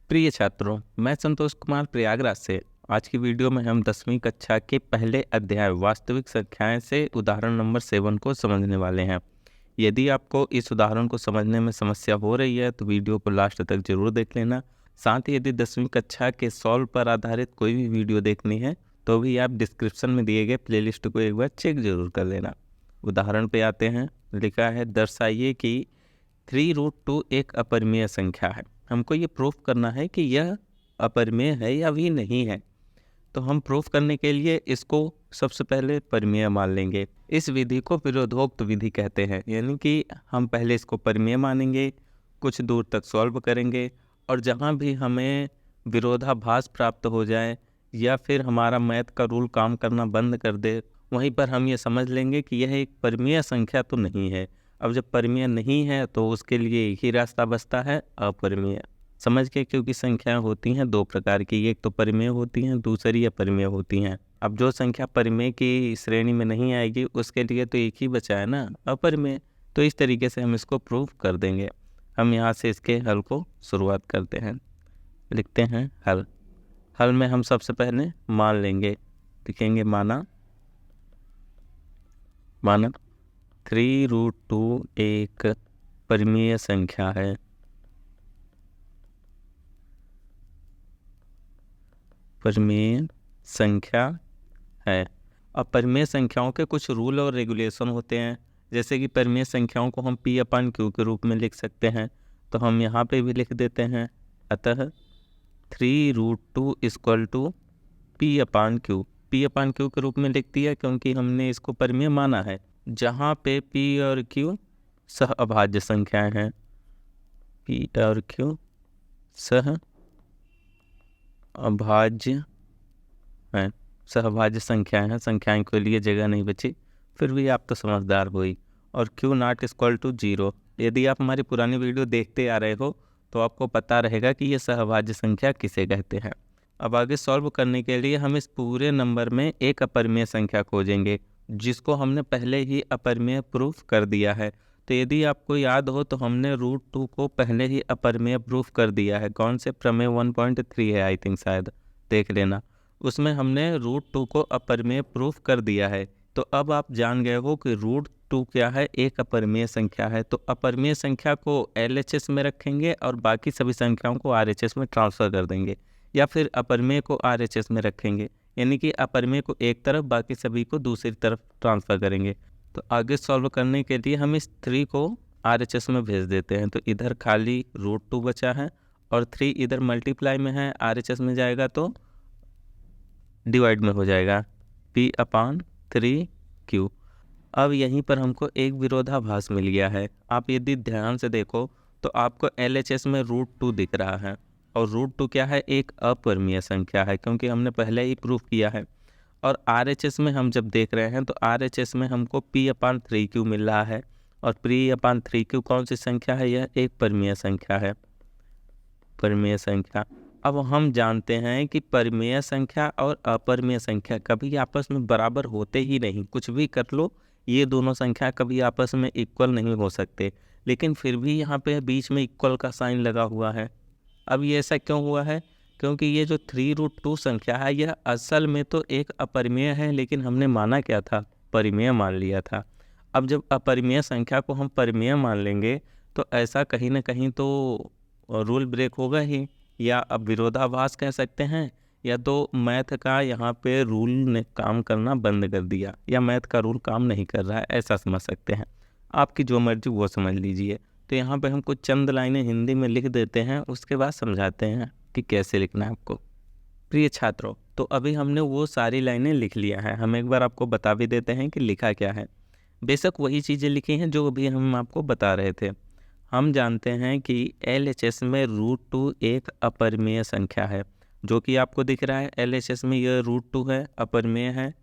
प्रिय छात्रों, मैं संतोष कुमार प्रयागराज से। आज की वीडियो में हम 10वीं कक्षा के पहले अध्याय वास्तविक संख्याएं से उदाहरण नंबर 7 को समझने वाले हैं। यदि आपको इस उदाहरण को समझने में समस्या हो रही है तो वीडियो को लास्ट तक जरूर देख लेना। साथ ही यदि 10वीं कक्षा के सॉल्व पर आधारित कोई भी वीडियो देखनी है तो भी आप डिस्क्रिप्शन में दिए गए प्लेलिस्ट को एक बार चेक जरूर कर लेना। उदाहरण पे आते हैं। लिखा है, दर्शाइए कि 3√2 एक अपरिमेय संख्या है। हमको ये प्रूफ करना है कि यह अपरिमेय है या भी नहीं है। तो हम प्रूफ करने के लिए इसको सबसे पहले परिमेय मान लेंगे। इस विधि को विरोधोक्त विधि कहते हैं, यानी कि हम पहले इसको परिमेय मानेंगे, कुछ दूर तक सॉल्व करेंगे और जहाँ भी हमें विरोधाभास प्राप्त हो जाए या फिर हमारा मैथ का रूल काम करना बंद कर दे, वहीं पर हम ये समझ लेंगे कि यह एक परिमेय संख्या तो नहीं है। अब जब परिमेय नहीं है तो उसके लिए एक ही रास्ता बचता है, अपरिमेय। समझ के, क्योंकि संख्याएं होती हैं दो प्रकार की, एक तो परिमेय होती हैं, दूसरी अपरिमेय होती हैं। अब जो संख्या परिमेय की श्रेणी में नहीं आएगी उसके लिए तो एक ही बचा है ना, अपरिमेय। तो इस तरीके से हम इसको प्रूव कर देंगे। हम यहाँ से इसके हल को शुरुआत करते हैं। लिखते हैं हल। हल में हम सबसे पहले मान लेंगे। लिखेंगे माना 3√2 एक परिमेय संख्या है। परिमेय संख्या है। अब परिमेय संख्याओं के कुछ रूल और रेगुलेशन होते हैं, जैसे कि परिमेय संख्याओं को हम P/Q के रूप में लिख सकते हैं। तो हम यहाँ पे भी लिख देते हैं। अतः 3√2 = P/Q। P/Q के रूप में लिख दिया क्योंकि हमने इसको परिमेय माना है। जहाँ पे P और Q सहअभाज्य संख्याएं हैं। P और Q सहअभाज्य हैं, सहभाज्य संख्याएं हैं। संख्याएं के लिए जगह नहीं बची, फिर भी आप तो समझदार हो ही। और Q0 = 0। यदि आप हमारी पुरानी वीडियो देखते आ रहे हो तो आपको पता रहेगा कि ये सहभाज्य संख्या किसे कहते हैं। अब आगे सॉल्व करने के लिए हम इस पूरे नंबर में एक अपरिमेय संख्या खोजेंगे, जिसको हमने पहले ही अपरिमेय प्रूफ कर दिया है। तो यदि आपको याद हो तो हमने √2 को पहले ही अपरिमेय प्रूफ कर दिया है। कौन से प्रमेय 1.3 है, आई थिंक, शायद देख लेना। उसमें हमने √2 को अपरिमेय प्रूफ कर दिया है। तो अब आप जान गए हो कि √2 क्या है, एक अपरिमेय संख्या है। तो अपरिमेय संख्या को LHS में रखेंगे और बाकी सभी संख्याओं को RHS में ट्रांसफ़र कर देंगे, या फिर अपरिमेय को RHS में रखेंगे, यानी कि अपरिमेय को एक तरफ बाकी सभी को दूसरी तरफ ट्रांसफ़र करेंगे। तो आगे सॉल्व करने के लिए हम इस 3 को RHS में भेज देते हैं। तो इधर खाली √2 बचा है और 3 इधर मल्टीप्लाई में है, RHS में जाएगा तो डिवाइड में हो जाएगा, P/3Q। अब यहीं पर हमको एक विरोधाभास मिल गया है। आप यदि ध्यान से देखो तो आपको LHS में √2 दिख रहा है और √2 क्या है, एक अपरिमेय संख्या है, क्योंकि हमने पहले ही प्रूफ किया है। और RHS में हम जब देख रहे हैं तो RHS में हमको P/3Q मिल रहा है। और P/3Q कौन सी संख्या है, यह एक परिमेय संख्या है। परिमेय संख्या। अब हम जानते हैं कि परिमेय संख्या और अपरिमेय संख्या कभी आपस में बराबर होते ही नहीं। कुछ भी कर लो, ये दोनों संख्या कभी आपस में इक्वल नहीं हो सकते, लेकिन फिर भी यहाँ पे बीच में इक्वल का साइन लगा हुआ है। अब ये ऐसा क्यों हुआ है, क्योंकि ये जो 3√2 संख्या है यह असल में तो एक अपरिमेय है, लेकिन हमने माना क्या था, परिमेय मान लिया था। अब जब अपरिमेय संख्या को हम परिमेय मान लेंगे तो ऐसा कहीं ना कहीं तो रूल ब्रेक होगा ही, या अब विरोधाभास कह सकते हैं, या तो मैथ का यहाँ पे रूल ने काम करना बंद कर दिया, या मैथ का रूल काम नहीं कर रहा है, ऐसा समझ सकते हैं। आपकी जो मर्जी वो समझ लीजिए। तो यहाँ पे हम कुछ चंद लाइनें हिंदी में लिख देते हैं, उसके बाद समझाते हैं कि कैसे लिखना है आपको। प्रिय छात्रों, तो अभी हमने वो सारी लाइनें लिख लिया है। हम एक बार आपको बता भी देते हैं कि लिखा क्या है। बेशक वही चीज़ें लिखी हैं जो अभी हम आपको बता रहे थे। हम जानते हैं कि LHS में √2 एक अपरिमेय संख्या है, जो कि आपको दिख रहा है। LHS में यह √2 है, अपरिमेय है।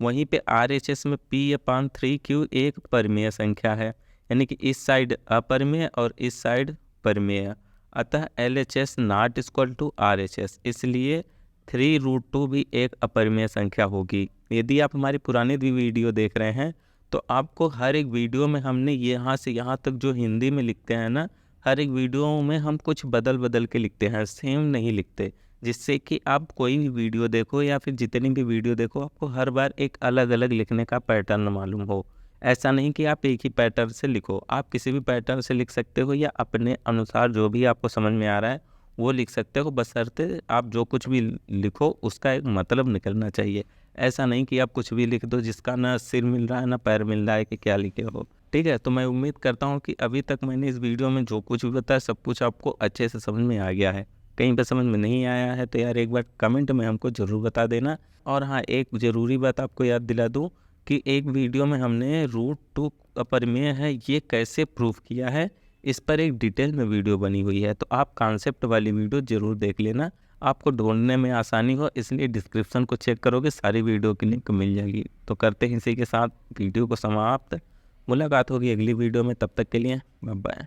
वहीं पे RHS में P/3Q एक परिमेय संख्या है, यानी कि इस साइड अपरिमेय और इस साइड परिमेय। अतः LHS ≠ RHS, इसलिए 3√2 भी एक अपरिमेय संख्या होगी। यदि आप हमारी पुरानी भी वीडियो देख रहे हैं तो आपको हर एक वीडियो में हमने यहाँ से यहाँ तक जो हिंदी में लिखते हैं ना, हर एक वीडियो में हम कुछ बदल बदल के लिखते हैं, सेम नहीं लिखते, जिससे कि आप कोई भी वीडियो देखो या फिर जितनी भी वीडियो देखो, आपको हर बार एक अलग अलग लिखने का पैटर्न मालूम हो। ऐसा नहीं कि आप एक ही पैटर्न से लिखो, आप किसी भी पैटर्न से लिख सकते हो या अपने अनुसार जो भी आपको समझ में आ रहा है वो लिख सकते हो, बशर्ते आप जो कुछ भी लिखो उसका एक मतलब निकलना चाहिए। ऐसा नहीं कि आप कुछ भी लिख दो जिसका ना सिर मिल रहा है ना पैर मिल रहा है कि क्या लिखे हो। ठीक है, तो मैं उम्मीद करता हूँ कि अभी तक मैंने इस वीडियो में जो कुछ भी बताया सब कुछ आपको अच्छे से समझ में आ गया है। कहीं पे समझ में नहीं आया है तो यार एक बार कमेंट में हमको ज़रूर बता देना। और हाँ, एक ज़रूरी बात आपको याद दिला दूँ कि एक वीडियो में हमने रूट टू अपरिमेय है ये कैसे प्रूफ किया है, इस पर एक डिटेल में वीडियो बनी हुई है, तो आप कॉन्सेप्ट वाली वीडियो ज़रूर देख लेना, आपको ढूंढने में आसानी हो, इसलिए डिस्क्रिप्शन को चेक करोगे सारी वीडियो की लिंक मिल जाएगी। तो करते हैं इसी के साथ वीडियो को समाप्त। मुलाकात होगी अगली वीडियो में, तब तक के लिए बाय बाय।